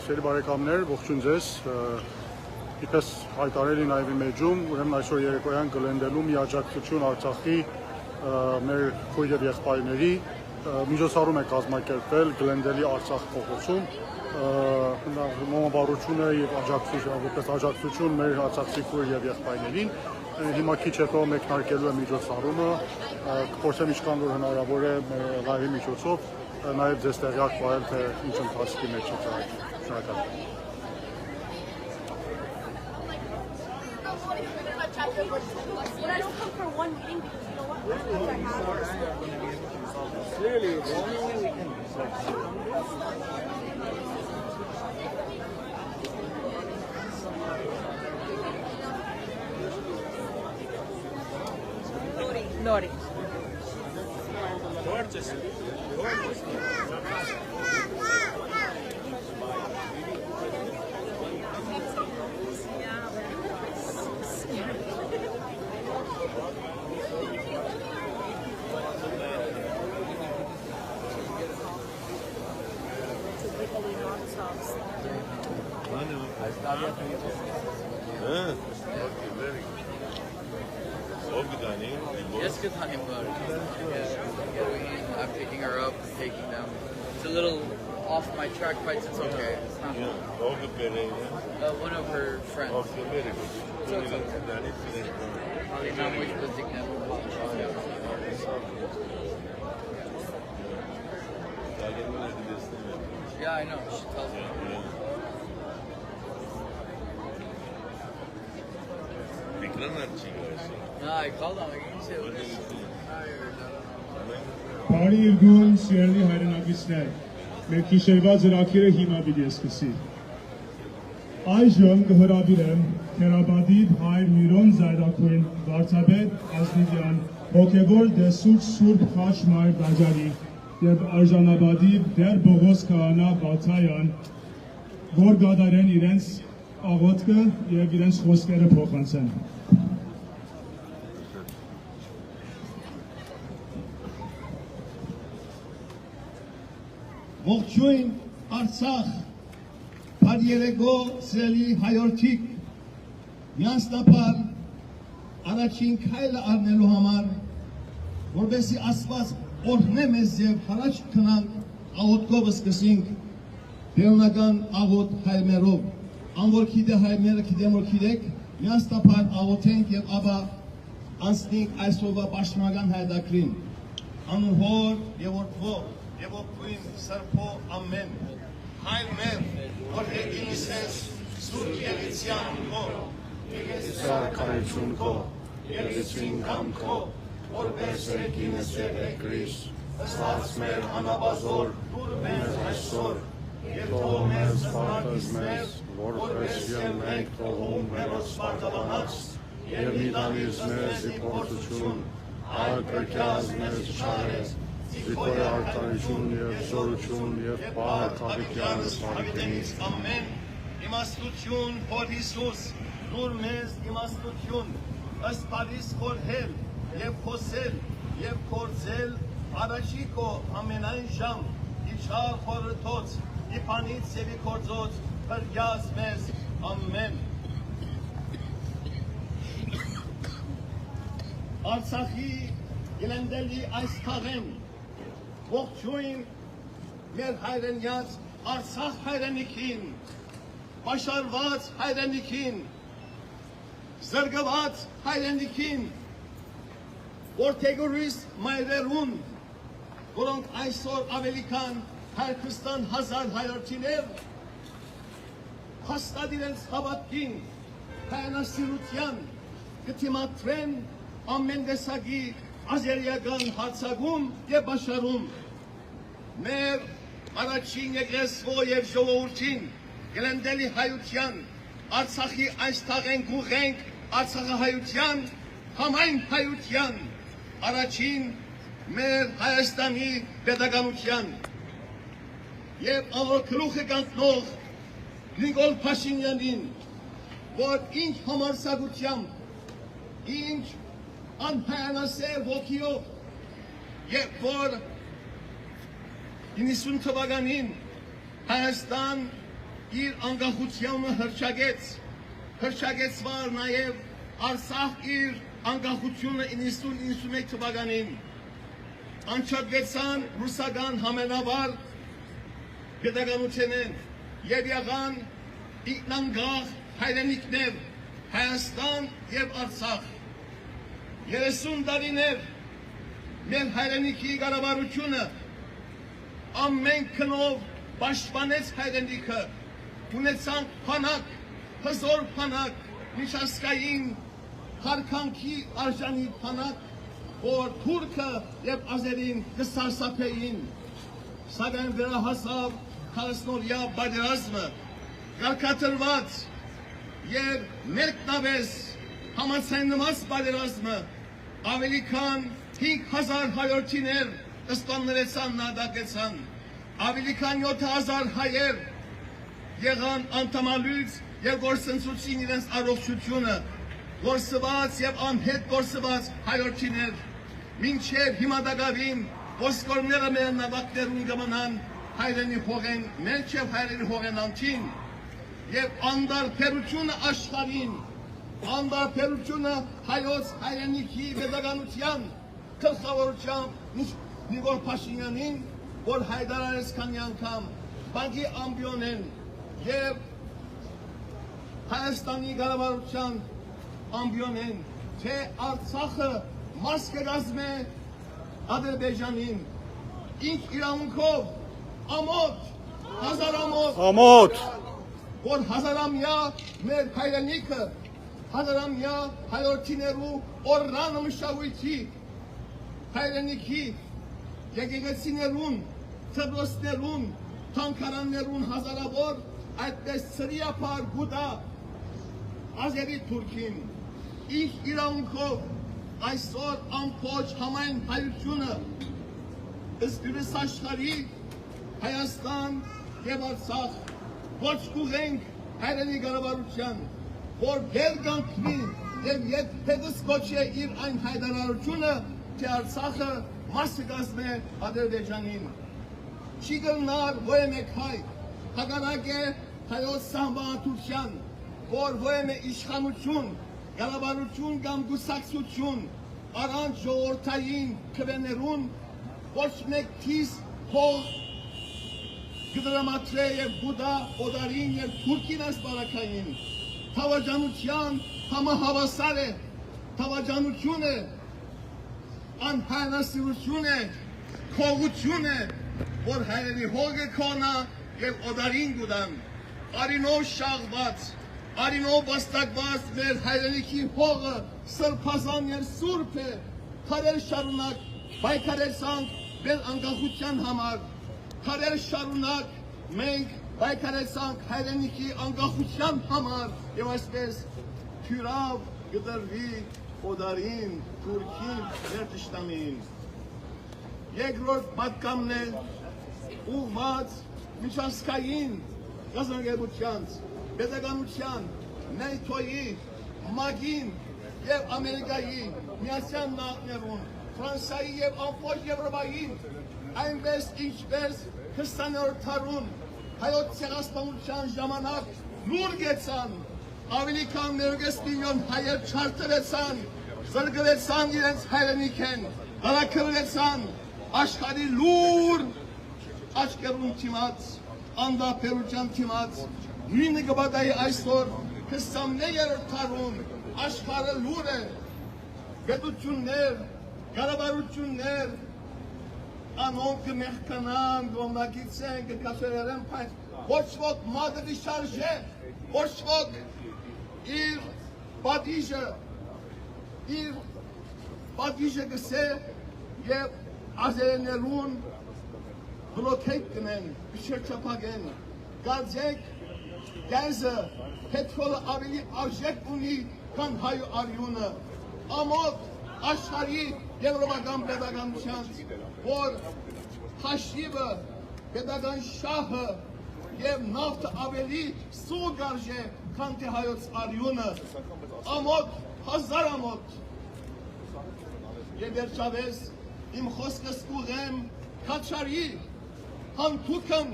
Սիրելի բարեկամներ, ողջույն ձեզ։ Իպես հայտարարել են այվի մեջում, ուրեմն այսօր երեկոյան Գլենդելում մի աջակցություն Արցախի մեր քույր եւ եղբայրների միջոցառում է կազմակերպվել Գլենդելի Արցախ փողոցում։ Մոմաբառությունը եւ աջակցություն մեր արցախցի քույր եւ եղբայրներին։ Հիմա քիչ հետո մեկնարկելու է միջոցառումը, կփորձեմ ինչքան որ հնարավոր է լայվի միջոցով նաև ձեզ տեղյակ պահել, թե ինչ ընթացքի մեջ է ծառայում։ Շնորհակալ։ Lori. Gorgeous. Gorgeous. Yes, good honeymoon. I'm picking her up, taking them. It's a little off my track, but it's okay. It's not one of her friends. So it's okay. Yeah, I know. She tells me. I called him. Բարի իրգուն սիրելի հայրենակիցներ, մեր գիշերվա ծրագիրը հիմա պիտի սկսի։ Այժմ կհրավիրեմ Քերաբադիվ հայր Միրոն Զայրաքույն վարչապետ Ազնիվյան, հոգևոր դեսուր Սուրբ Խաչ Մայր Դաջարի եւ արժանապատիվ Դեր Բողոս Քահանա Բաթայան, որ գադարեն իրենց աղոթքը եւ իրենց խոսքերը փոխանցեն։ Ողջույն Արցախ, բարերեգո սիրելի հայրենիք, միասնապար առաջին քայլը առնելու համար, որովհետեւ Աստված օրհնե մեզ եւ հրաշ քնանք աղոթքով սկսենք բերոնական աղոթ հայրերով, անոր գիտե հայրերը գիտեմ որ գիտեք, միասնապար աղոթենք եւ ապա անցնենք այսօրվա պաշտոնական հայտակրին, անհոր եւ որդվո եւ օգին սրբո ամեն հայր մեր որ եկինս ես սուրբ եղեցյան քո Սարքայություն քո եղեցին կամ քո որպես եկինս եղեկրիս ստաց մեր անաբազոր մեր այսօր եւ թող մեզ սպարտես մեզ որպես եւ մենք թողում մերոց սպարտաբանած եւ մի տանից մեզ իփորձություն այլ կրկյազ մեզ շարես Զիկոյ արտարություն և զորություն և պահ կավիկյանը սարքենից ամեն իմաստություն որ Հիսուս դուր մեզ իմաստություն ըստ Փարիս խորհել եւ խոսել եւ կործել առաջի քո ամենայն ժամ իջալ խորհրդոց իփանից եւ իքորձոց բրգյազ մեզ ամեն Արցախի Գլենդելի այս քաղեն ողջույն մեր հայրենյաց Արցախ հայրենիքին, պաշարված հայրենիքին, զրկված հայրենիքին, որդեգորիս մայրերուն, որոնք այսօր ավելի քան 120,000 հայրենիքներ հաստատ իրենց հավատքին, հայրենասիրության կթիմադրեն ամեն տեսակի ազերիական հարցակում եւ բաշարում մեր առաջին եկեղեցու եւ ժողովրդին Գլենդելի հայության Արցախի այս թաղեն գուղենք Արցախահայության համայն հայության առաջին մեր Հայաստանի pedagogian եւ անոր գլուխը կանտնող Նիկոլ Փաշինյանին որ ինչ համարձակությամբ ինչ անհայանասեր ոգիով եւ որ 90 թվականին Հայաստան իր անկախությունը հրճագեցվար նաև Արցախ իր անկախությունը 90-91 թվականին անչափվեցան ռուսական համենավար pedagoganությունն եւ եղան ինքնանկախ հայրենիքներ Հայաստան եւ Արցախ 30 տարիներ մեր հայրենիքի կառավարությունը ամեն քնով պաշտպանեց հայրենիքը ունեցանք փանակ հզոր փանակ միջազգային հարկանքի արժանի փանակ որ թուրքը եւ ազերին կսարսափեին սակայն վերահասավ 40-օրյա պատերազմը կարգադրված եւ ներքնավես համացաննված պատերազմը ավելի քան 5000 հայրենիքներ սպաններեցան նադակեցան ավելի քան 7000 հայեր եղան անդամալույց եւ գործընծուցին իրենց առողջությունը գործված եւ անհետ գործված հայրենիքներ մինչեւ հիմա դակավին ոսկորները մեր նավակներուն կմնան հայրենի հողեն մերչև հայրենի հողեն անչին եւ անդարբերությունը աշխարհին անդարբերությունը հայոց հայրենիքի pedagoganության գլխավորությամբ Նիկոլ Փաշինյանին որ հայտարարեց քանի անգամ բանկի ամբիոնեն եւ Հայաստանի կառավարության ամբիոնեն թե Արցախը մաս կգազմե Ադրբեջանին ինչ իրավունքով ամոթ որ հազարամյա մեր հայրենիքը հազարամյա հայրենիքներու օրրանը մշակույթի հայրենիքի եկեղեցիներուն ծրոսներուն թանկարաններուն հազարավոր այդպես սրիապար գուտա ազերի թուրքին ինչ իրավունքով այսօր ամբողջ համայն հայությունը ըստ աշխարհի Հայաստան եւ Արցախ ոչ կուղենք հայրենի կառավարության որ գերգանքնի եւ երբեւս կոչի իր այն հայտարարությունը թե Արցախը մաս կազմե Ադրբեջանին չի գնար ոչ մեկ հայ հակառակ է հայոց սահմանադրության որ ոչ մեկ իշխանություն կառավարություն կամ գուսակցություն առանց ժողովրդային քվեներուն ոչ մեկ թիս հող գդրամատրե եւ բուդա օդարին եւ թուրքին ասպարակային թավաջանության համահավասար է թավաջանություն է անհանասիրություն է քողություն է որ հայրենի հողը կոնա եւ օդարին գուդան արինով շաղված արինով բաստակված մեր հայրենիքի հողը սրբազան եւ սուրբ է քարեր շարունակ պայքարեցանք մեր անկախության համար քարեր շարունակ մենք պայքարեցանք հայրենիքի անկախության համար եւ այսպես թյուրավ գդրվի օդարին թուրքին ներդաշտամին երկրորդ պատկամն է ուղղված միջազգային գազագերության pedagoganության NATO-ի ՄԱԳ-ին եւ Ամերիկայի Միացյալ Նահանգներուն Ֆրանսիայի եւ ամբողջ Եվրոպայի այնպես ինչպես 20-րդ դարուն հայոց ցեղասպանության ժամանակ լուր գեցան ավելի քան 1 միլիոն հայեր չարթվեցան զրկվեցան իրենց հայրենիքեն հալակվեցան աշխարհի լուր աչքերուն թիմած անդապերության թիմած նույնը կբադայի այսօր 21-րդ դարուն աշխարհը լուր է գտություններ կառավարություններ անոնք մեղկանան գոմնակիցեն կկաշերեն պայթ ոչ ոք մադրի շարժե ոչ ոք իր պատիժը գսե եւ ազերներուն բլոքետ կնեն շրջապագեն գազեք գազը պետրոլը ավելի արժեք ունի քան հայու արյունը ամոթ աշխարհի եվրոպական pedagoganության որ հաշիվը pedagogan շահը եւ նավթը ավելի սուգ արժե քան թե հայոց արյունը ամոթ հազար ամոթ եւ վերջապես իմ խոսքս կուղեմ քաչարի հանթուքն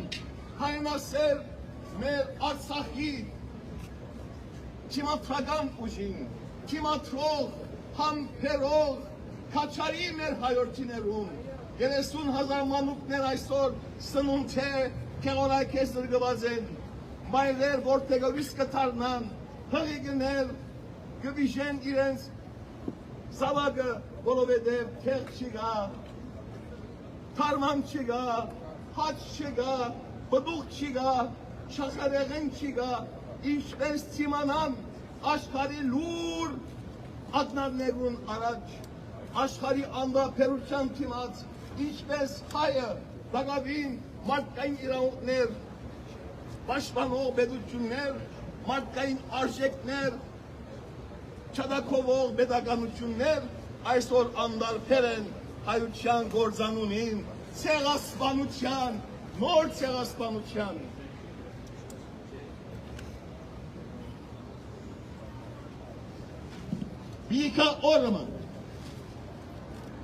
հայնասեր մեր Արցախի թիմադրական ուժին, թիմադրող, համբերող, քաչարի մեր հայրենիներում 30,000 մանուկներ այսօր սնունդ է, քեղորայքես դրգված են, մայրեր որտեղից կդառնան, հղիգներ կվիժեն իրենց զավակը, որովհետև քեղ չկա, թարման չկա, հաց չկա, բդուղ չկա, շախարեղեն չկա, ինչպես ցիմանան աշխարհի լուր ակնարներուն առաջ, աշխարհի անդապերության դիմաց, ինչպես հայը դակավին մարդկային իրավունքներ, պաշտպանող պետություններ, մարդկային արժեքներ, չադակովող պետականություններ այսօր անդարբեր են հայության գործանունին, ցեղասպանության, նոր ցեղասպանության։ Բիկա օրը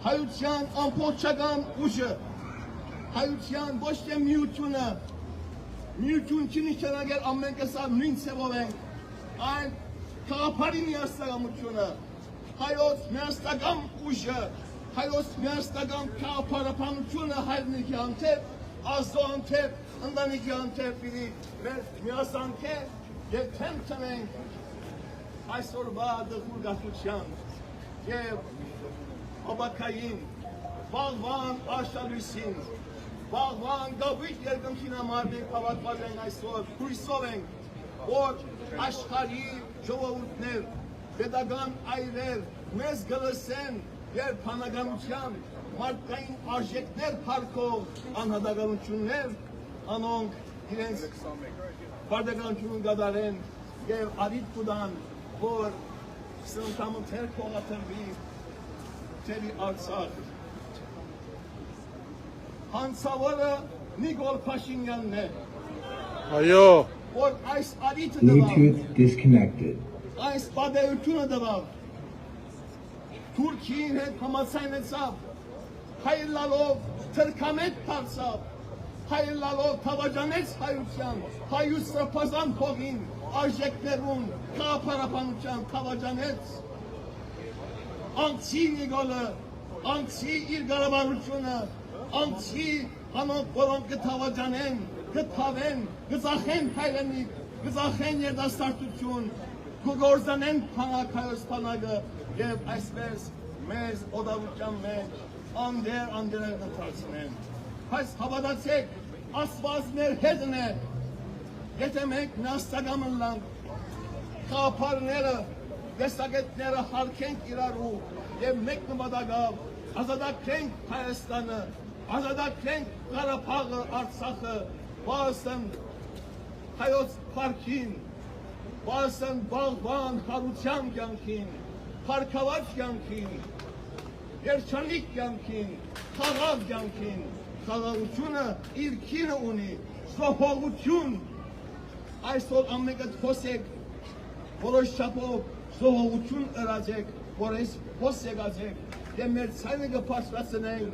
հայության ամբողջական ուժը, հայության ոչ թե միությունը, միություն չի նշանակել ամեն կեսա նույն ցեղով ենք, այլ քաղաքարի միասնականությունը, հայոց միասնական ուժը, հայոց միասնական քաղաքապարապանությունը հայրենիքի հանդեպ, ազգի հանդեպ, ընտանիքի հանդեպ պիտի մեր միասնանքե եւ թեմ տնենք այսօրվա դժգոհության եւ Աբակային, վաղվան աշալույսին, վաղվան գավիթ երկնքին համար մենք հավատված ենք այսօր, հույսով ենք, որ աշխարհի ժողովուրդներ, պետական այրեր մեզ կլսեն եւ բանականության մարդկային արժեքներ փառքող անհատականություններ, անոնք իրենց բարդականությունը կդարեն եւ արիտ կուտան, որ սննդամթեր կողատրվի Teri Artsakh. Հանցավորը Նիկոլ Փաշինյանն է։ Այո։ Որ այս արիթը Bluetooth disconnected. Այս պատերությունը դվավ։ Թուրքիին հետ համացայնեցավ։ Հայրլալով թրքամետ դարձավ։ Հայրլալով թավաջանեց հայության, հայուց սրբազան փողին, արժեքներուն, քաղաքապարապանության թավաջանեց։ Անցի Նիկոլը, անցի իր գարավարությունը, անցի անոնք, որոնք կթավաջանեն, կթավեն, կծախեն հայրենիք, կծախեն երդաստարտություն, կգործանեն փանակայոց փանակը և այսպես մեզ օդավության մեջ անդեր ընթացնեն։ Բայց հավատացեք, Աստված մեր հետն է, եթե մենք միասնական մնանք, խաղապարները, Դեսագետները հարկենք իրարու և մեկ նմադագավ ազադակենք Հայաստանը, ազադակենք Ղարաբաղը, Արցախը, բասն հայոց պարքին, բասն բաղվան հարության կյանքին, պարքավաճ կյանքին, երջանիկ կյանքին, խաղաղ կյանքին, խաղաղությունը իր քինը ունի, զոհողություն, այսօր ամենքդ խոսեք, որոշ չափով զոհողություն ըրացեք, որ այս հոս եկացեք և մեր ցայնը կպաշտացնենք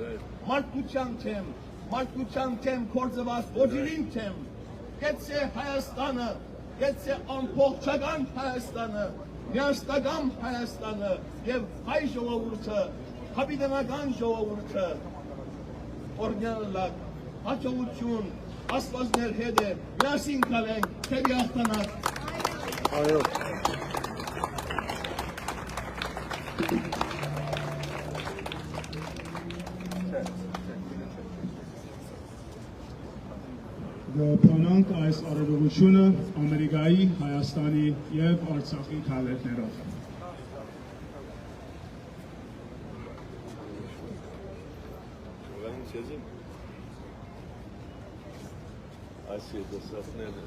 մարդկության թեմ կործված ոջիրին թեմ, գեցե Հայաստանը, գեցե ամբողջական Հայաստանը, միասնական Հայաստանը և հայ ժողովուրդը, հավիտենական ժողովուրդը, օրհնելակ, հաջողություն, Աստված մեր հետ է, միասին կալենք, թերի հաղթանակ։ Այո։ Գոհանանք այս արարողությունը Ամերիկայի, Հայաստանի և Արցախի քալերներով։ Այս երդասարտները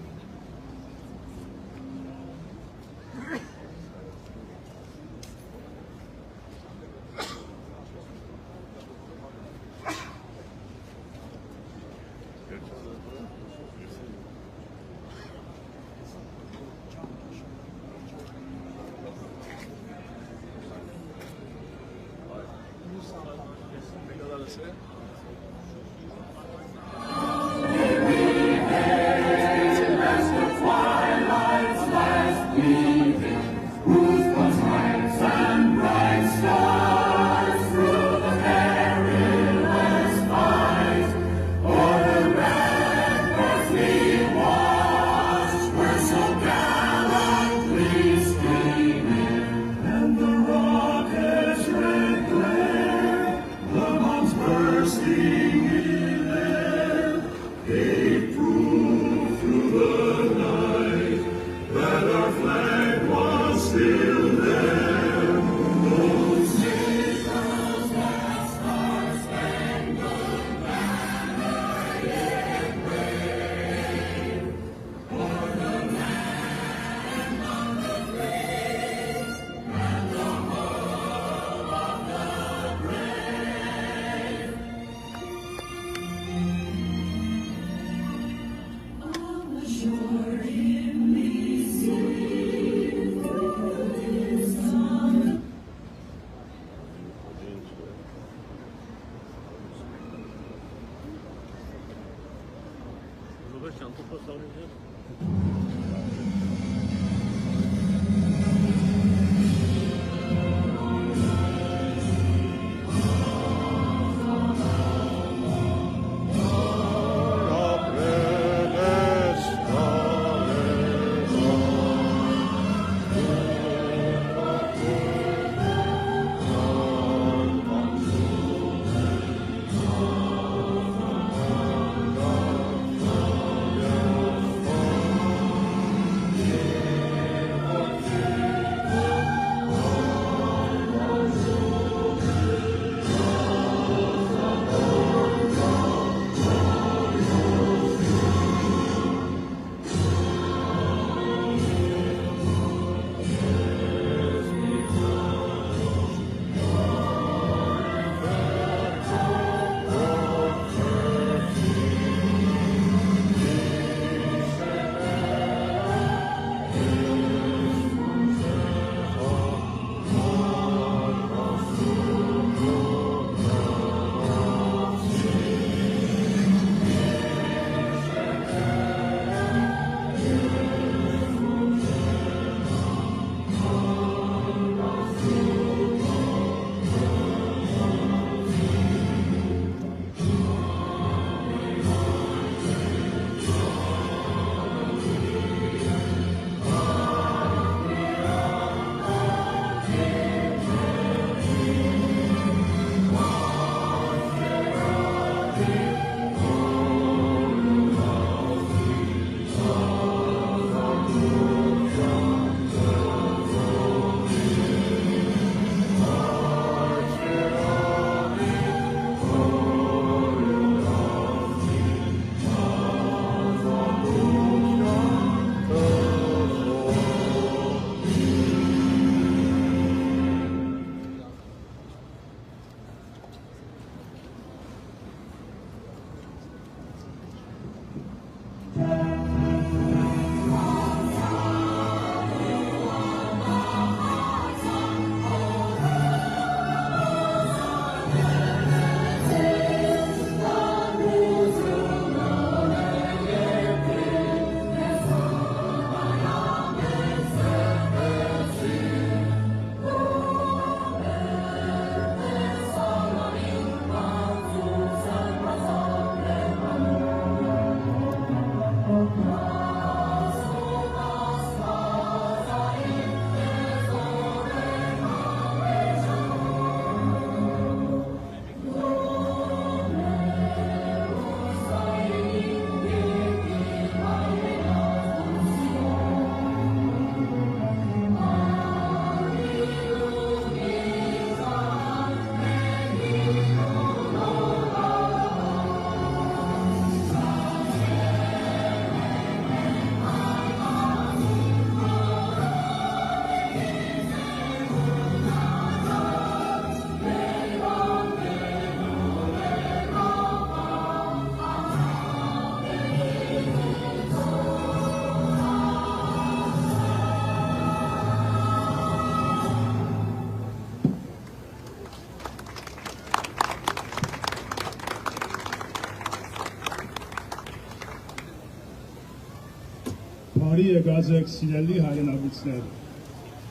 Բարի եկած եք սիրելի հայրենակիցներ,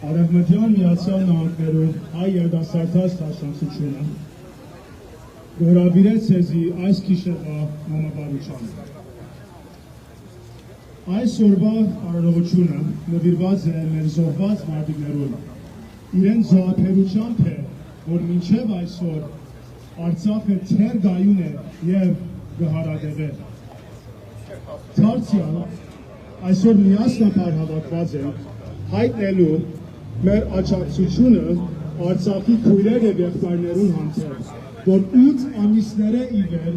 Արևմտյան Միացյալ Նահանգներում հայ երիտասարդաց դաշնակցությունը գորավիրեց ձեզի այս գիշերվա համապարությանը։ Այս օրվա արարողությունը նվիրված է մեր զոհված մարտիկներուն, իրենց զոհաբերությամբ է, որ մինչև այսօր Արցախը թեր գայուն է և գհարադեղե։ Դարձյալ այսօր միասնապար հավաքված ենք հայտնելու մեր աջակցությունը Արցախի քույրեր և եղբայրներուն հանդեպ, որ 8 ամիսները ի վեր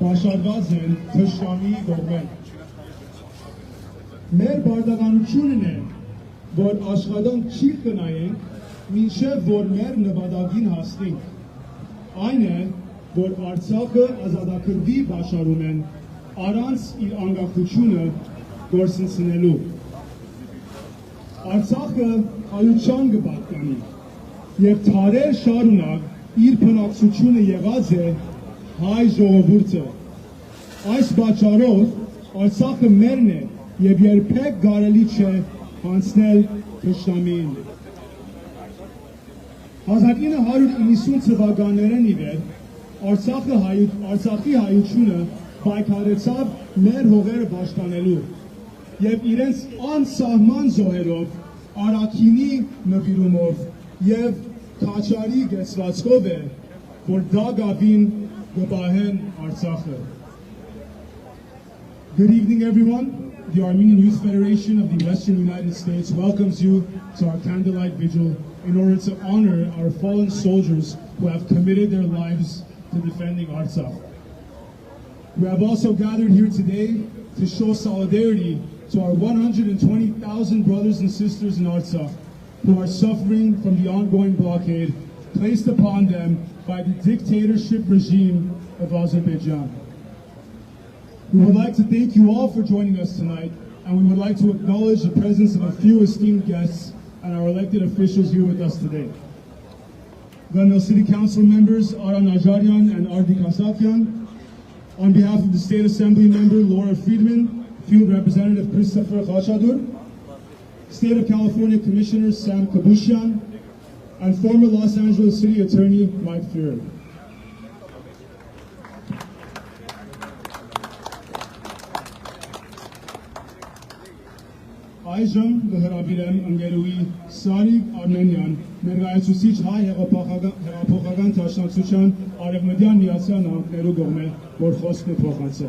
պաշարված են թշնամիի կողմէն։ Մեր բարդականությունն է, որ աշխատանք չի կնայենք, մինչև որ մեր նպատակին հասնենք։ Այն է, որ Արցախը ազատագրվի պաշարում են առանց իր անկախությունը գործընծնելու։ Արցախը հայության կպատկանի և թարեր շարունակ իր բնակչությունը եղած է հայ ժողովուրդը։ Այս պատճառով Արցախը մերն է եւ երբեք կարելի չէ հանձնել թշնամիին։ 1990 թվականներն ի վեր Արցախի հայությունը պայքարեցավ մեր հողերը պաշտպանելու եւ իրենց անսահման զոհերով, առաքինի նվիրումով եւ քաչարի գեցվածքով է, որ դա գավին կպահեն Արցախը։ Good evening, everyone. The Armenian Youth Federation of the Western United States welcomes you to our candlelight vigil in order to honor our fallen soldiers who have committed their lives to defending Artsakh. We have also gathered here today to show solidarity to our 120,000 brothers and sisters in Artsakh who are suffering from the ongoing blockade placed upon them by the dictatorship regime of Azerbaijan. We would like to thank you all for joining us tonight, and we would like to acknowledge the presence of a few esteemed guests and our elected officials here with us today. Glenville City Council members Aran Najarian and Ardi Kasakian, on behalf of the State Assembly member Laura Friedman, Field Representative Christopher Khachadur, State of California Commissioner Sam Kabushian, and former Los Angeles City Attorney Mike Fuhrer. Այժմ կհրավիրեմ ընկերուհի Սարիկ Արմենյան, ներկայացուցիչ հայ հեղափոխական դաշնակցության Արևմտյան Միացյալ Նահանգներու կողմէ, որ խոսքը փոխանցե։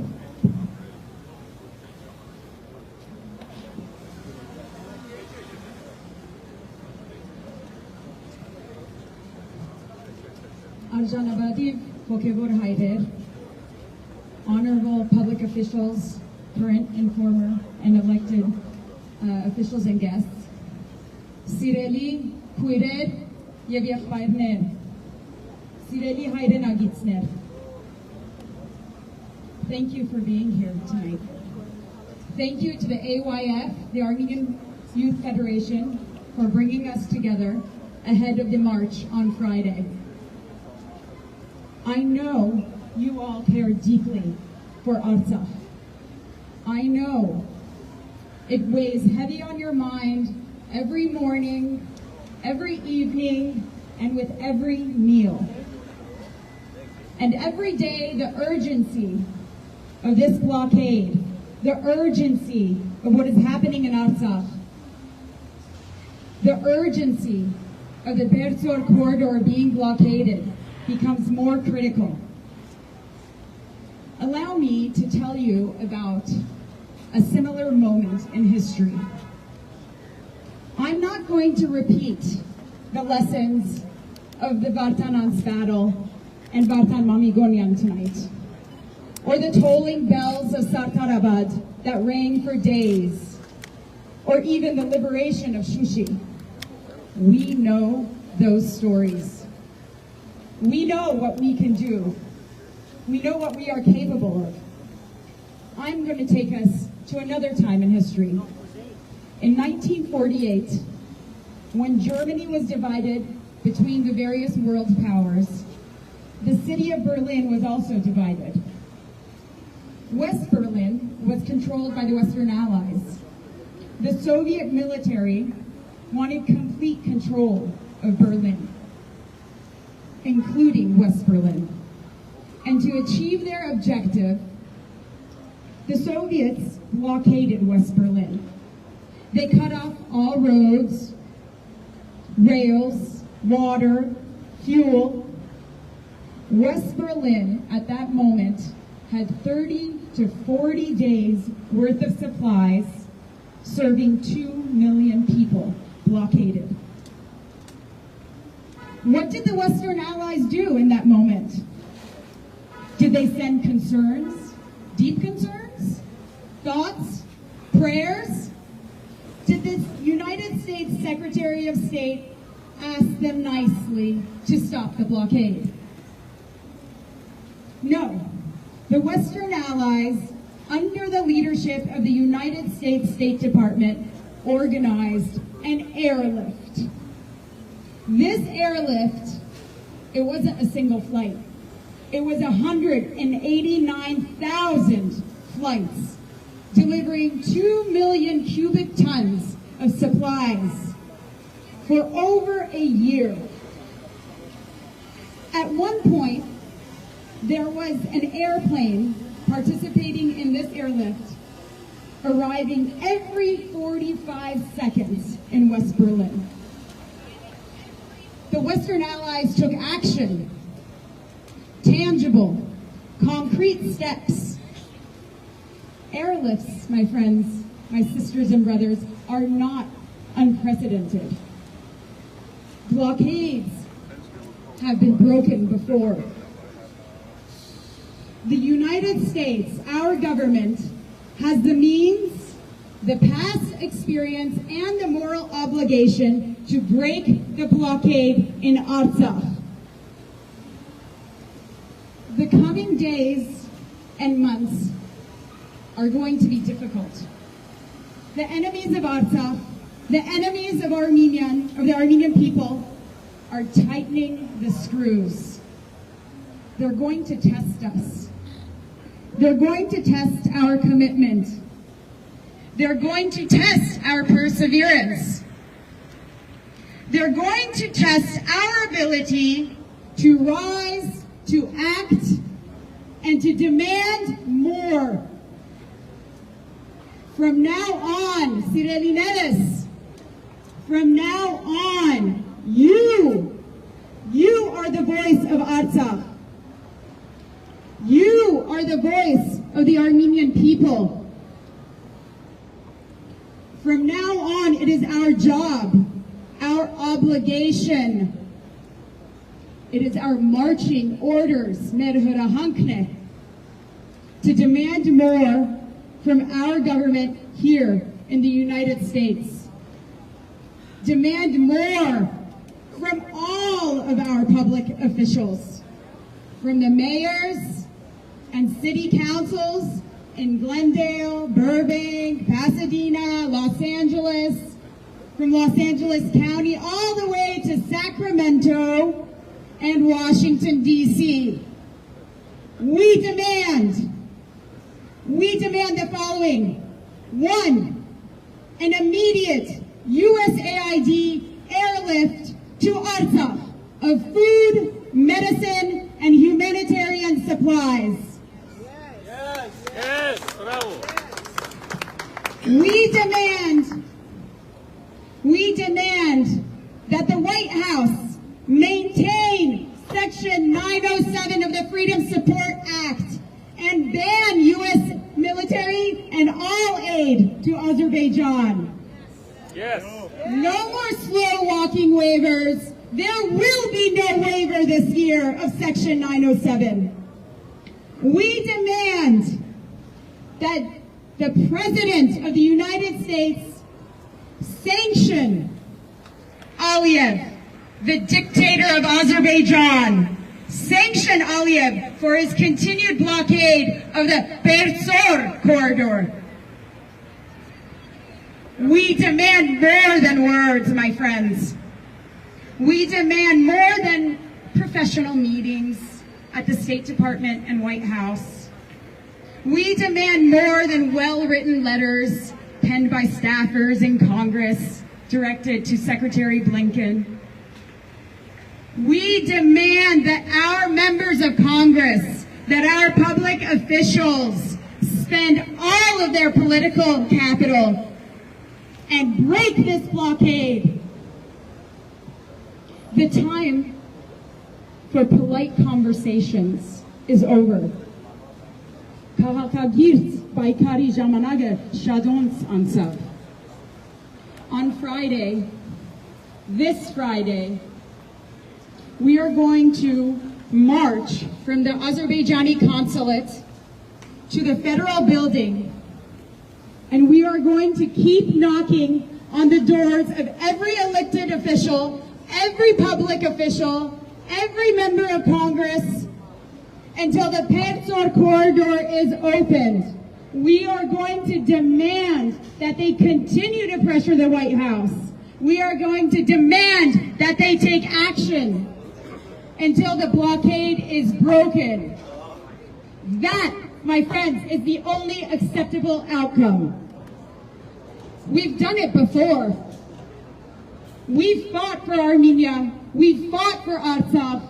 Arjanabadi Hokevor Haider, honorable public officials, current and former and elected officials and guests, Sireli Kuired եւ եղբայրներ, Sireli հայրենագիցներ. Thank you for being here tonight. Thank you to the AYF, the Armenian Youth Federation, for bringing us together ahead of the march on Friday. I know you all care deeply for Artsakh. I know it weighs heavy on your mind every morning, every evening, and with every meal. And every day, the urgency of this blockade, the urgency of what is happening in Artsakh, the urgency of the Berzor corridor being blockaded becomes more critical. Allow me to tell you about a similar moment in history. I'm not going to repeat the lessons of the Vartanans battle and Vartan Mamigonian tonight, or the tolling bells of Sartarabad that rang for days, or even the liberation of Shushi. We know those stories. We know what we can do. We know what we are capable of. I'm going to take us to another time in history. In 1948, when Germany was divided between the various world powers, the city of Berlin was also divided. West Berlin was controlled by the Western Allies. The Soviet military wanted complete control of Berlin, including West Berlin. And to achieve their objective, the Soviets blockaded West Berlin. They cut off all roads, rails, water, fuel. West Berlin at that moment had 30 to 40 days worth of supplies, serving 2 million people blockaded. What did the Western Allies do in that moment? Did they send concerns, deep concerns, thoughts, prayers? Did the United States Secretary of State ask them nicely to stop the blockade? No. The Western Allies, under the leadership of the United States State Department, organized an airlift. This airlift, it wasn't a single flight. It was 189,000 flights delivering 2 million cubic tons of supplies for over a year. At one point, there was an airplane participating in this airlift arriving every 45 seconds in West Berlin. The Western Allies took action, tangible, concrete steps. Airlifts, my friends, my sisters and brothers, are not unprecedented. Blockades have been broken before. The United States, our government, has the means, the past experience, and the moral obligation to break the blockade in Artsakh. The coming days and months are going to be difficult. The enemies of Artsakh, the enemies of the Armenian people, are tightening the screws. They're going to test us. They're going to test our commitment. They're going to test our perseverance. They're going to test our ability to rise, to act, and to demand more. From now on, Sirelinedes, from now on, you are the voice of Artsakh. You are the voice of the Armenian people. From now on, it is our job, our obligation. It is our marching orders, Merhurahankne, to demand more from our government here in the United States. Demand more from all of our public officials, from the mayors and city councils in Glendale, Burbank, Pasadena, Los Angeles, from Los Angeles County all the way to Sacramento and Washington, D.C. We demand the following. 1, an immediate USAID airlift to Artsakh of food, medicine, and humanitarian supplies. Yes, bravo. We demand that the White House maintain Section 907 of the Freedom Support Act and ban U.S. military and all aid to Azerbaijan. Yes. No more slow walking waivers. There will be no waiver this year of Section 907. We demand that the President of the United States sanction Aliyev, the dictator of Azerbaijan. Sanction Aliyev for his continued blockade of the Bersor corridor. We demand more than words, my friends. We demand more than professional meetings at the State Department and White House. We demand more than well-written letters penned by staffers in Congress directed to Secretary Blinken. We demand that our members of Congress, that our public officials spend all of their political capital and break this blockade. The time for polite conversations is over. On Friday, this Friday, we are going to march from the Azerbaijani consulate to the federal building, and we are going to keep knocking on the doors of every elected official, every public official, every member of Congress, until the Bersor corridor is opened. We are going to demand that they continue to pressure the White House. We are going to demand that they take action until the blockade is broken. That my friends, is the only acceptable outcome. We've done it before. We've fought for Armenia. We've fought for Artsakh.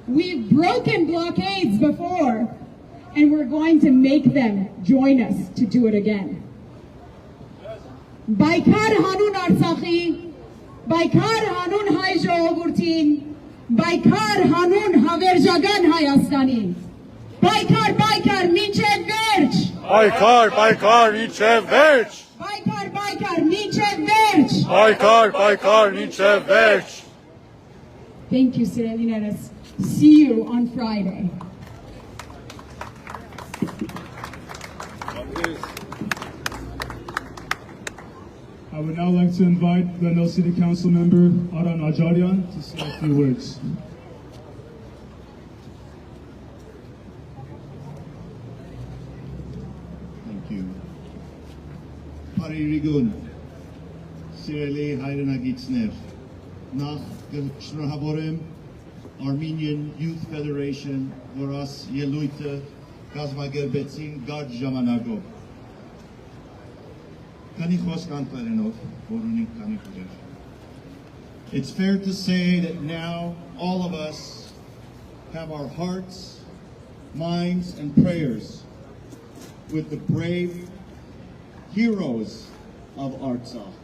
We've broken blockades before, and we're going to make them join us to do it again. Baikar hanun Artsakhi, baikar hanun hay jogurtin, baikar hanun haverjagan Hayastani. Baikar, baikar, minchev verch. Baikar, baikar, minchev verch. Baikar, baikar, minchev verch. Baikar, baikar, minchev verch. Thank you, Sirelineres. See you on Friday. I would now like to invite Glendale City Council member Aran Ajarian to say a few words. Thank you. Paririgun, Sireli Hayranagitsner, Nach Gshnahaborem, Armenian Youth Federation, Voras Yeluita, Kazmagerbetsin, Gard Jamanago. It's fair to say that now all of us have our hearts, minds, and prayers with the brave heroes of Artsakh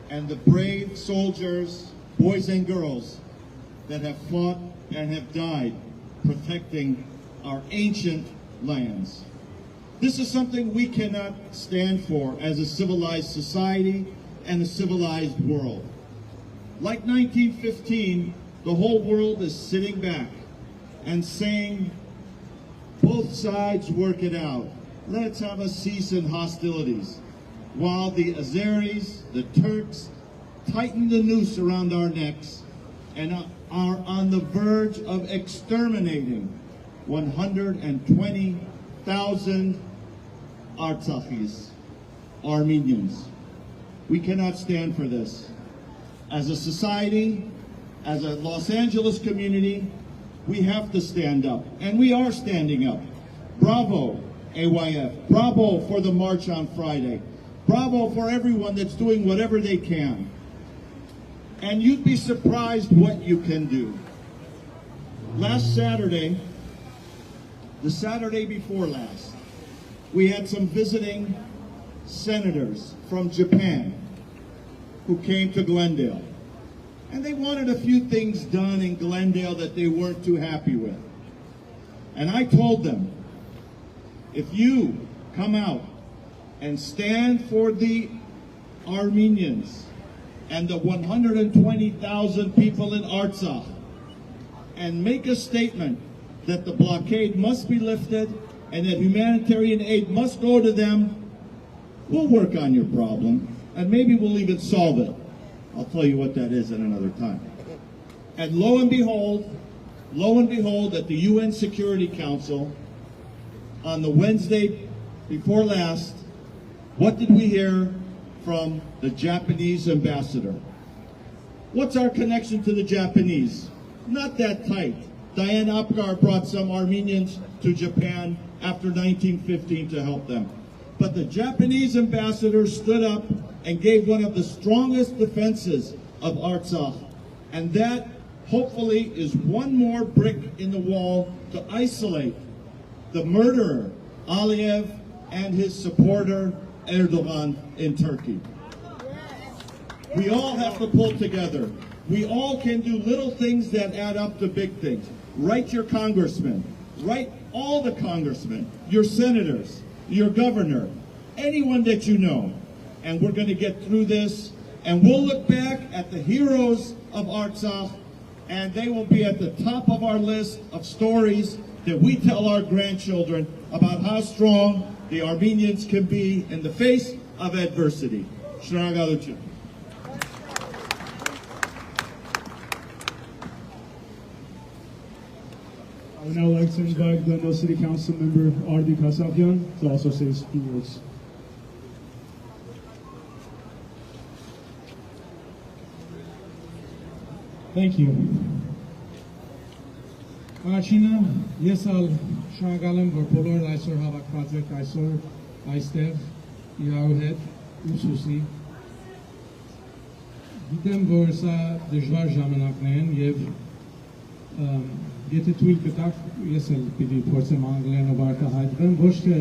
and the brave soldiers, boys and girls, that have fought and have died protecting our ancient lands. This is something we cannot stand for as a civilized society and a civilized world. Like 1915, the whole world is sitting back and saying, both sides work it out. Let's have a cease in hostilities. While the Azeris, the Turks, tighten the noose around our necks and are on the verge of exterminating 120,000 Artsakhis, Armenians. We cannot stand for this. As a society, as a Los Angeles community, we have to stand up, and we are standing up. Bravo, AYF. Bravo for the march on Friday. Bravo for everyone that's doing whatever they can. And you'd be surprised what you can do. Last Saturday, the Saturday before last, we had some visiting senators from Japan who came to Glendale. And they wanted a few things done in Glendale that they weren't too happy with. And I told them, if you come out and stand for the Armenians and the 120,000 people in Artsakh and make a statement that the blockade must be lifted and that humanitarian aid must go to them, we'll work on your problem, and maybe we'll even solve it. I'll tell you what that is at another time. And lo and behold, at the UN Security Council, on the Wednesday before last, what did we hear from the Japanese ambassador? What's our connection to the Japanese? Not that tight. Diane Apgar brought some Armenians to Japan after 1915 to help them. But the Japanese ambassador stood up and gave one of the strongest defenses of Artsakh. And that, hopefully, is one more brick in the wall to isolate the murderer, Aliyev, and his supporter, Erdogan, in Turkey. We all have to pull together. We all can do little things that add up to big things. Write your congressman. Write all the congressmen, your senators, your governor, anyone that you know. And we're going to get through this. And we'll look back at the heroes of Artsakh, and they will be at the top of our list of stories that we tell our grandchildren about how strong the Armenians can be in the face of adversity. Shnagalutya. I would now like to invite Glendale City Council member Ardi Kasabian to also say a few words. Thank you. Առաջինը ես ալ շնորհակալ եմ, որ բոլորը այսօր հավաքված եք այսօր այստեղ իրար հետ ուսուսի։ Գիտեմ, որ սա դժվար ժամանակներ են եւ եթե թույլ կտաք, ես էլ պիտի փորձեմ անգլերենով արտահայտվեմ, ոչ թե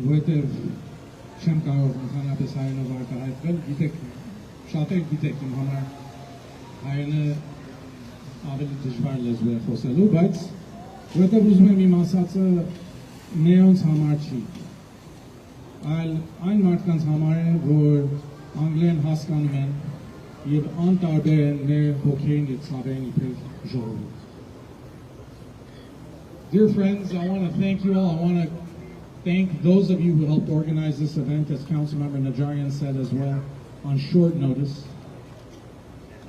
որտեղ չեմ կարող ընդհանրապես հայերենով արտահայտվել, գիտեք, շատեր գիտեք իմ համար հայերենը ավելի դժվար լեզու է խոսելու, բայց որտեղ ուզում եմ իմ ասածը նրանց համար չի, այլ այն մարդկանց համար է, որ անգլերեն հասկանում են եւ անտարբեր են մեր հոգին եւ ցավերն իբր ժողովուրդ։ Dear friends, I want to thank you all. I want to thank those of you who helped organize this event, as Councilmember Najarian said as well, on short notice.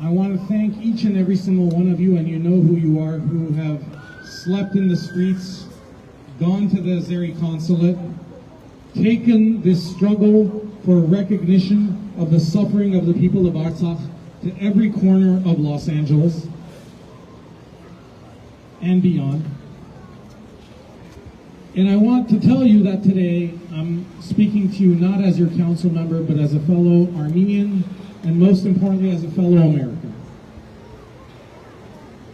I want to thank each and every single one of you, and you know who you are, who have slept in the streets, gone to the Azeri consulate, taken this struggle for recognition of the suffering of the people of Artsakh to every corner of Los Angeles and beyond. And I want to tell you that today I'm speaking to you not as your council member, but as a fellow Armenian, and most importantly, as a fellow American.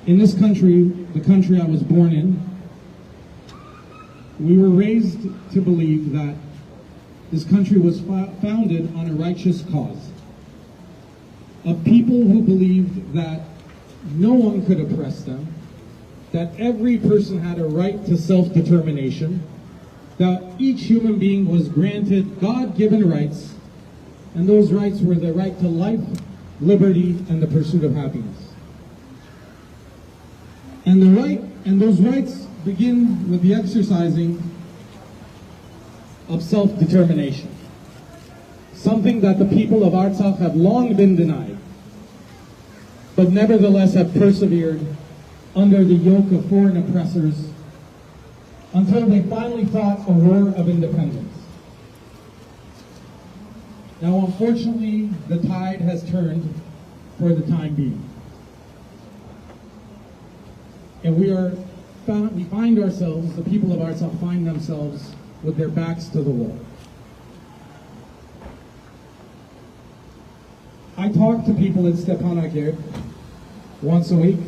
In this country, the country I was born in, we were raised to believe that this country was founded on a righteous cause, of people who believed that no one could oppress them, that every person had a right to self-determination, that each human being was granted God-given rights, and those rights were the right to life, liberty, and the pursuit of happiness. And those rights begin with the exercising of self-determination, something that the people of Artsakh have long been denied, but nevertheless have persevered under the yoke of foreign oppressors until they finally fought a war of independence. Now, unfortunately, the tide has turned for the time being. And we find ourselves, the people of Artsakh find themselves with their backs to the wall. I talk to people in Stepanakert once a week.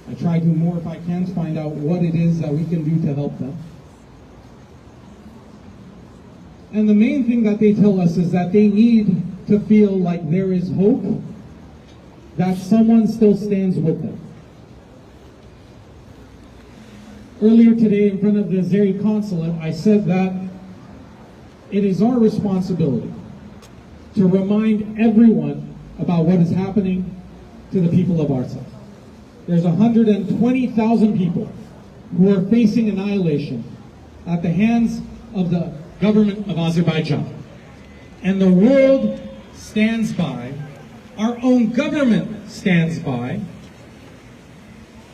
I try to do more if I can to find out what it is that we can do to help them. And the main thing that they tell us is that they need to feel like there is hope, that someone still stands with them. Earlier today, in front of the Azeri consulate, I said that it is our responsibility to remind everyone about what is happening to the people of Artsakh. There's 120,000 people who are facing annihilation at the hands of the government of Azerbaijan. And the world stands by, our own government stands by.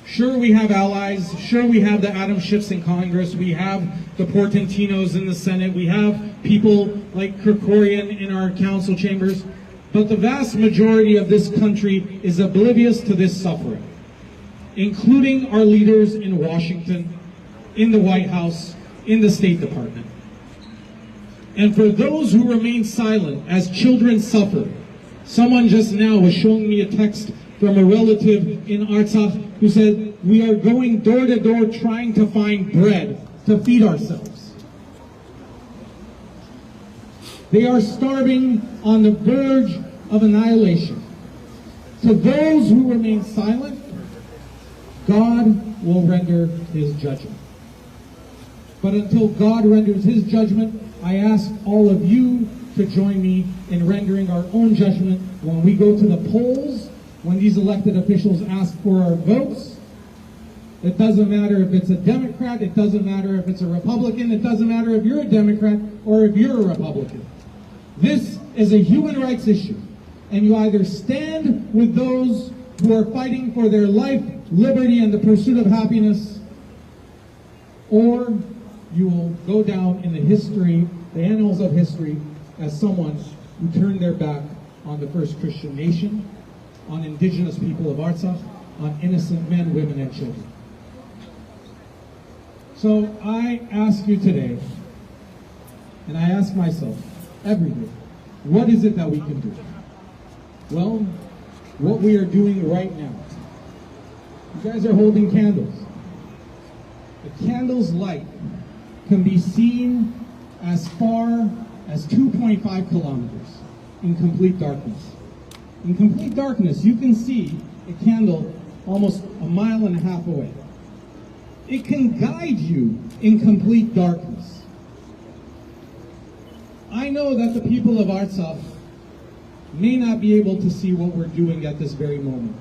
Sure, we have allies, sure we have the Adam Schiffs in Congress, we have the Portantinos in the Senate, we have people like Kerkorian in our council chambers, but the vast majority of this country is oblivious to this suffering, including our leaders in Washington, in the White House, in the State Department. And for those who remain silent as children suffer, someone just now was showing me a text from a relative in Artsakh who said, we are going door to door trying to find bread to feed ourselves. They are starving on the verge of annihilation. To those who remain silent, God will render his judgment. But until God renders his judgment, I ask all of you to join me in rendering our own judgment when we go to the polls, when these elected officials ask for our votes. It doesn't matter if it's a Democrat, it doesn't matter if it's a Republican, it doesn't matter if you're a Democrat or if you're a Republican. This is a human rights issue, and you either stand with those who are fighting for their life, liberty, and the pursuit of happiness, or you will go down in the history, the annals of history, as someone who turned their back on the first Christian nation, on indigenous people of Artsakh, on innocent men, women, and children. So I ask you today, and I ask myself every day, what is it that we can do? Well, what we are doing right now. You guys are holding candles. The candle's light can be seen as far as 2.5 kilometers in complete darkness. In complete darkness, you can see a candle almost a mile and a half away. It can guide you in complete darkness. I know that the people of Artsakh may not be able to see what we're doing at this very moment,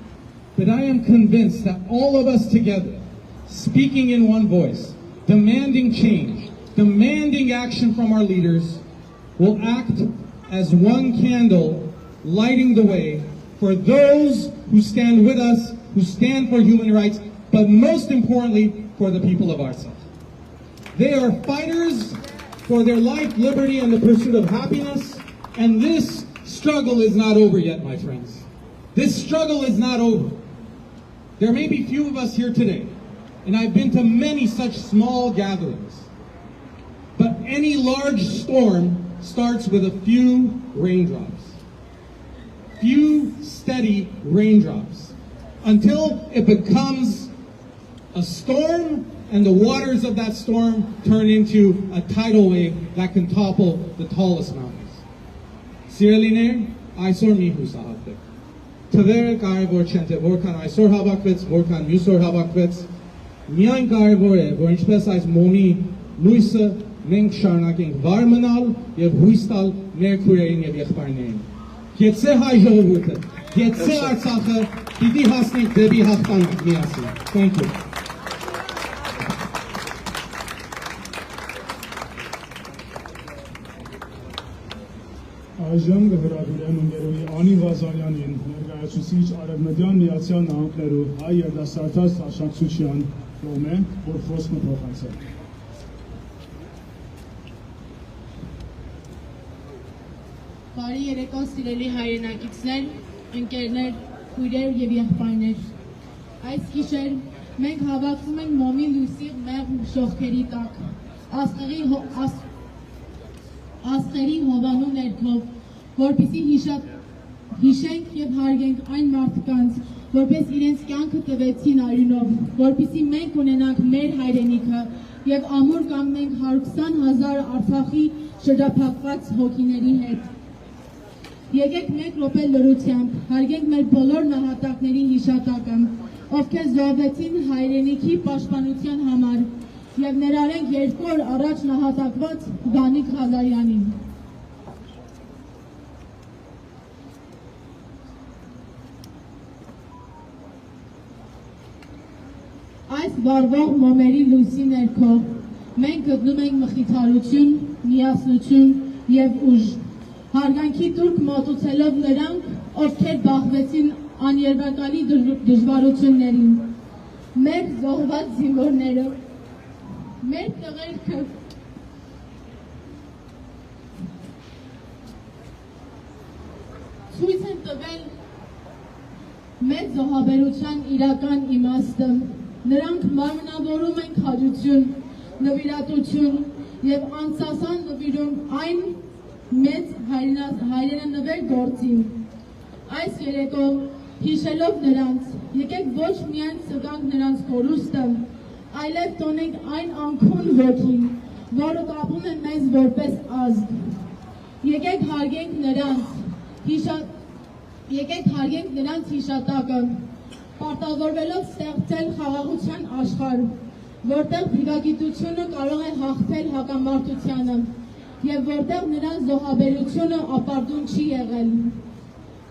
but I am convinced that all of us together, speaking in one voice, demanding change, demanding action from our leaders, will act as one candle, lighting the way for those who stand with us, who stand for human rights, but most importantly, for the people of Artsakh. They are fighters for their life, liberty, and the pursuit of happiness, and this struggle is not over yet, my friends. This struggle is not over. There may be few of us here today, and I've been to many such small gatherings, but any large storm starts with a few raindrops. Few steady raindrops, until it becomes a storm, and the waters of that storm turn into a tidal wave that can topple the tallest mountains. Sireliner, այսօր մի հուսահատվեք։ Թվերը կարևոր չեն, թե որքան այսօր հավաքվեց, որքան մյուսօր հավաքվեց, միայն կարևոր է, որ ինչպես այս մոմի լույսը մենք շարունակենք վար մնալ եւ հույս տալ մեր քույրերին եւ եղբայրներին։ Գեցե հայ ժողովուրդը, գեցե Արցախը, պիտի հասնենք դեպի հաղթանակ միասին։ Thank you. Այժմ կհրավիրեմ ընկերուհի Անի Վազարյանին, ներկայացուցիչ Արևմտյան Միացյալ Նահանգներու հայ երիտասարդաց աջակցության կողմեն, որ խոսքը փոխանցել։ Բարի երեկո սիրելի հայրենակիցներ, ընկերներ, քույրեր եւ եղբայրներ։ Այս գիշեր մենք հավաքվում ենք մոմի լույսի մեղմ շողքերի տակ, աստղերի հովանու ներքով, որպեսզի հիշենք եւ հարգենք այն մարդկանց, որպես իրենց կյանքը տվեցին արյունով, որպեսզի մենք ունենանք մեր հայրենիքը եւ ամուր կանգնենք 120,000 Արցախի շրջափակված հոգիների հետ։ Եկեք մեկ րոպե լրությամբ հարգենք մեր բոլոր նահատակների հիշատակը, ովքեր զոհվեցին հայրենիքի պաշտպանության համար, եւ ներառենք 2 օր առաջ նահատակված Դանիկ Ղազարյանին։ Այս վառվող մոմերի լույսի ներքո մենք գտնում ենք մխիթարություն, միասնություն եւ ուժ։ Հարգանքի տուրք մատուցելով նրանք, ովքեր բախվեցին աներևակալի դժվարություններին, մեր զոհված զինվորները, մեր տղերքը, ցույց են տվել մեր զոհաբերության իրական իմաստը, նրանք մարմնավորում են քաջություն, նվիրատություն եւ անսասան նվիրում այն մեծ հայրենանվեր գործին։ Այս երեկո հիշելով նրանց, եկեք ոչ միայն սգանք նրանց կորուստը, այլև տոնենք այն անքուն ոգին, որը կապում է մեզ որպես ազգ։ Եկեք հարգենք նրանց հիշատակը, պարտավորվելով ստեղծել խաղաղության աշխարհ, որտեղ փրկագիտությունը կարող է հաղթել հակամարտությանը եւ որտեղ նրանց զոհաբերությունը ապարդուն չի եղել։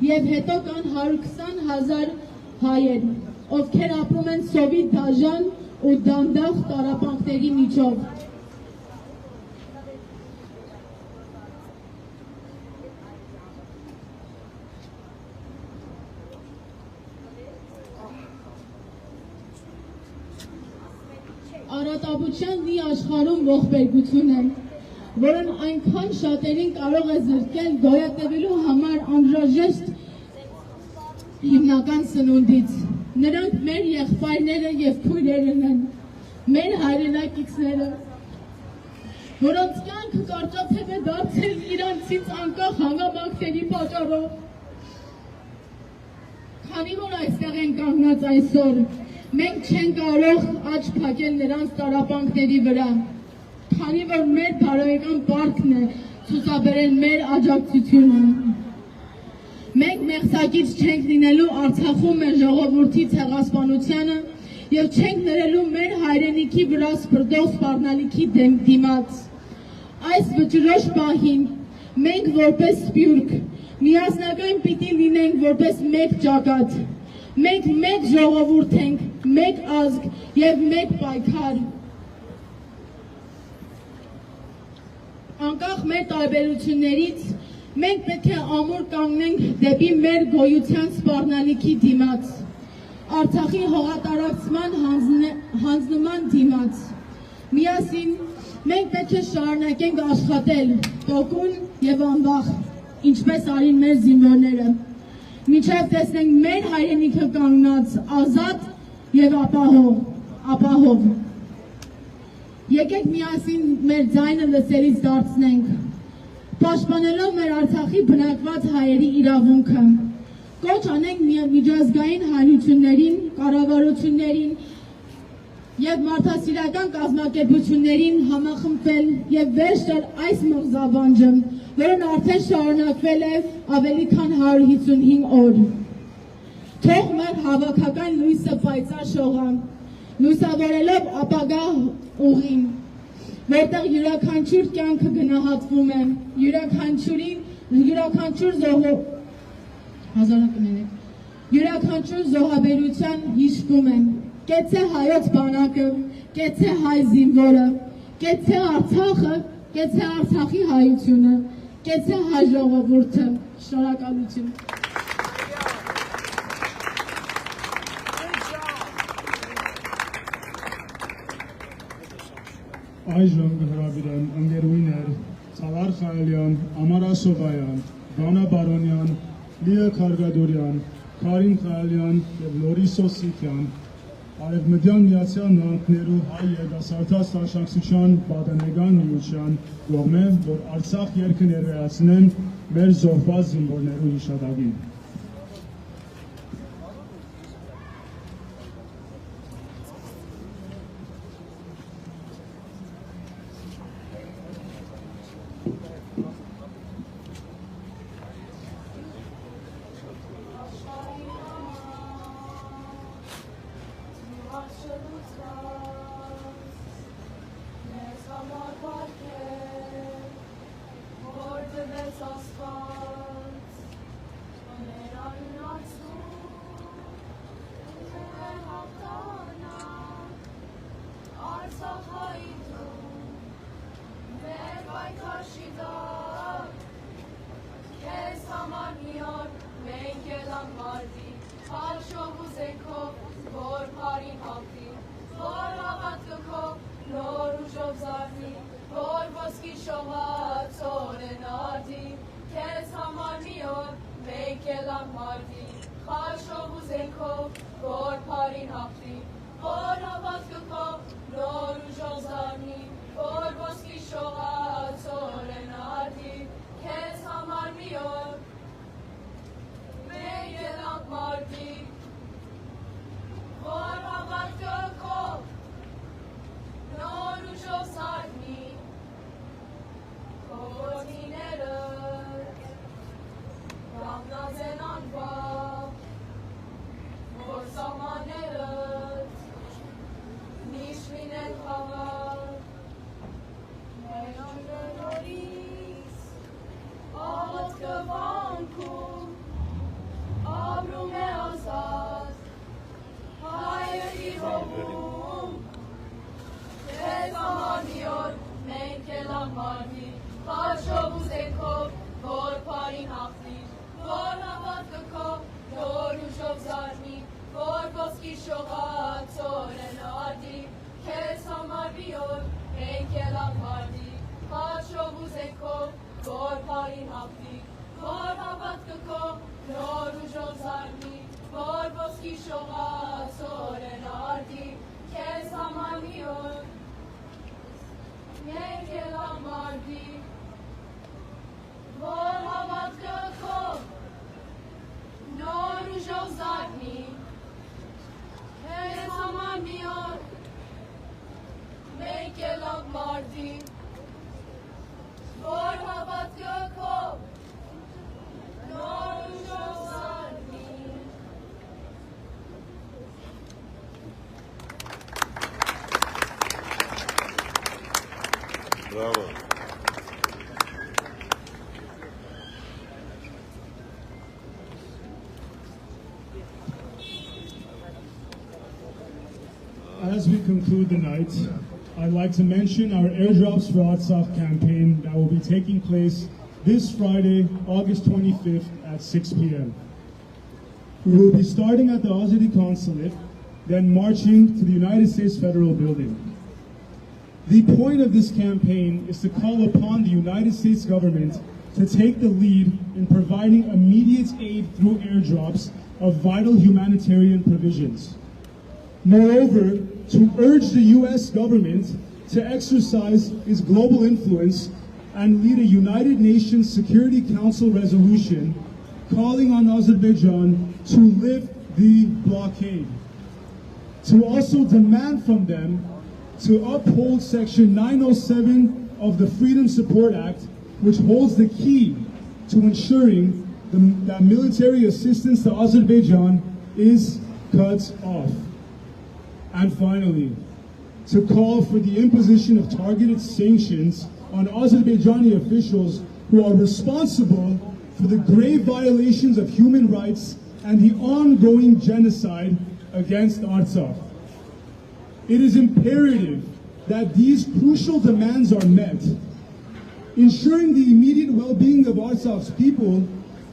Եվ հետո կան 120,000 հայեր, ովքեր ապրում են սովի դաժան ու դանդաղ տառապանքների միջով։ Առատաբության լի աշխարհում ողբերգություն է, որն այնքան շատերին կարող է զրկել գոյատևելու համար անհրաժեշտ հիմնական սնունդից։ Նրանք մեր եղբայրները եւ քույրերն են, մեր հայրենակիցները, որոնց կյանքը կարճատև է դարձել իրանցից անկախ հանգամանքների պատճառով։ Քանի որ այստեղ են կանգնած այսօր, մենք չենք կարող աչք փակել նրանց տառապանքների վրա, քանի որ մեր բարոյական պարտքն է ցուցաբերել մեր աջակցությունը։ Մենք մեղսակից չենք լինելու Արցախում մեր ժողովրդի ցեղասպանությանը եւ չենք ներելու մեր հայրենիքի վրա սպրդող սպառնալիքի դիմաց։ Այս վճռոտ պահին մենք որպես սփյուռք միասնական պիտի լինենք որպես մեկ ճակատ։ Մենք մեկ ժողովուրդ ենք, մեկ ազգ եւ մեկ պայքար։ Անկախ մեր տարբերություններից մենք պետք է ամուր կանգնենք դեպի մեր գոյության սպառնալիքի դիմաց, Արցախի հողատարածման հանձնման դիմաց։ Միասին մենք պետք է շարունակենք աշխատել տոկուն եւ անվախ, ինչպես արին մեր զինվորները, մինչև տեսնենք մեր հայրենիքը կանգնած ազատ եւ ապահով։ Եկեք միասին մեր ձայնը լսելից դարձնենք, պաշտպանելով մեր Արցախի բնակված հայերի իրավունքը, կոչ անենք միջազգային հանրություններին, կառավարություններին եւ մարդասիրական կազմակերպություններին համախմբվել եւ վերջ տալ այս մղձավանջը, որն արդեն շարունակվել է ավելի քան 155 օր։ Թող մեր հավաքական լույսը պայծառ շողա, լույսավորելով ապագա ուղին, որտեղ յուրաքանչյուր կյանքը գնահատվում է, յուրաքանչյուր զոհաբերության հիշվում է։ Կեցե հայոց բանակը, կեցե հայ զինվորը, կեցե Արցախը, կեցե Արցախի հայությունը, կեցե հայ ժողովուրդը։ Շնորհակալություն։ Այժմ հրավիրեմ ընկերուհիներ Ծավար Խայելյան, Ամարա Սողայան, Գանա Բարոնյան, Լիա Քարգադորյան, Քարին Խայելյան եւ Լորի Սոսիկյան, Արևմտյան Միացյալ Նահանգներու հայ երիտասարդաց տաշնակցության պատանեկան միության կողմէ, որ Արցախ երգը ներկայացնեն մեր զոհված զինվորներու հիշատակին։ Samaneret, nishminen Bravo. As we conclude the night, I'd like to mention our Airdrops for Artsakh campaign that will be taking place this Friday, August 25th at 6 p.m. We will be starting at the Azadi Consulate, then marching to the United States Federal Building. The point of this campaign is to call upon the United States government to take the lead in providing immediate aid through airdrops of vital humanitarian provisions. Moreover, to urge the U.S. government to exercise its global influence and lead a United Nations Security Council resolution calling on Azerbaijan to lift the blockade. To also demand from them to uphold Section 907 of the Freedom Support Act, which holds the key to ensuring that military assistance to Azerbaijan is cut off. And finally, to call for the imposition of targeted sanctions on Azerbaijani officials who are responsible for the grave violations of human rights and the ongoing genocide against Artsakh. It is imperative that these crucial demands are met, ensuring the immediate well-being of Artsakh's people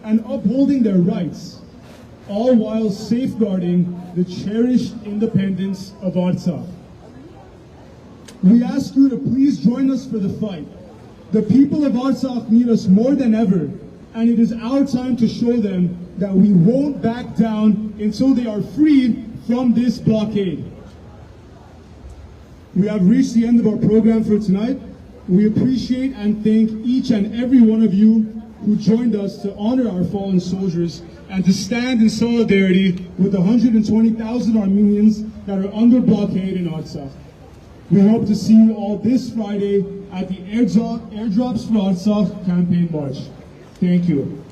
and upholding their rights, all while safeguarding the cherished independence of Artsakh. We ask you to please join us for the fight. The people of Artsakh need us more than ever, and it is our time to show them that we won't back down until they are freed from this blockade. We have reached the end of our program for tonight. We appreciate and thank each and every one of you who joined us to honor our fallen soldiers and to stand in solidarity with the 120,000 Armenians that are under blockade in Artsakh. We hope to see you all this Friday at the Airdrops for Artsakh campaign march. Thank you.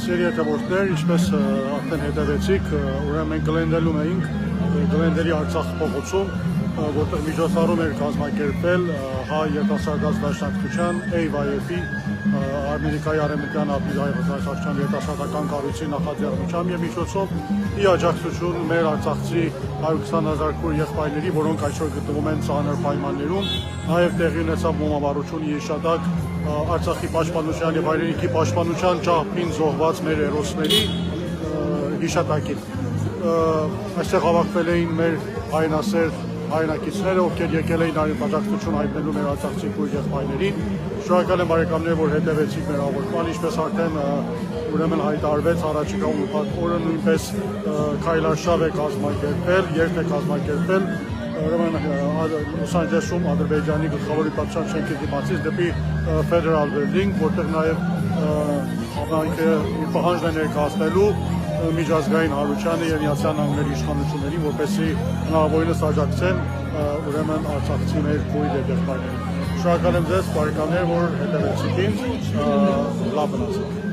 Սիրիետավորներ, ինչպես արդեն հետևեցիք, ուրեմն մենք Գլենդելում էինք, Գլենդելի Արցախ փողոցում, որտեղ միջոցառում էր կազմակերպել հայ երիտասարդաց դաշնակցության, AYF-ի, Արմենիկայի արևմտյան ափիզայնասարչության երիտասարդական կառույցի նախաձեռնությամբ եւ միջոցով ի աջակցություն մեր արցախցի 120,000 քույր եղբայրների, որոնք այսօր գտնվում են ծանր պայմաններում, նաեւ տեղի ունեցավ մոմավառություն Իշադակ Արցախի պաշտպանության եւ հայրենիքի պաշտպանության ճապին զոհված մեր հերոսների հիշատակին։ Այստեղ հավաքվել էին մեր հայրենասեր հայրենակիցները, ովքեր եկել էին աջակցություն հայտնելու մեր արցախցի քույր եղբայրներին։ Շնորհակալ եմ բարեկամներ, որ հետևեցիք մեր հաղորդման, ինչպես արդեն ուրեմն հայտարարվեց առաջիկա ուրբաթ օրը նույնպես քայլարշավ է կազմակերպել, երթ է կազմակերպել ուրեմն Լոս Անջելեսում Ադրբեջանի գլխավոր իշխանության շենքի դիմացից դեպի Federal Building, որտեղ նաև համայնքը իր պահանջն է ներկայացնելու միջազգային հանրությանը եւ Միացյալ Նահանգների իշխանություններին, որպեսզի հնարավորինս աջակցեն ուրեմն արցախցի մեր քույր եղբայրներին։ Շնորհակալ եմ ձեզ բարեկամներ, որ հետևեցիք ինձ, լավ մնացեք։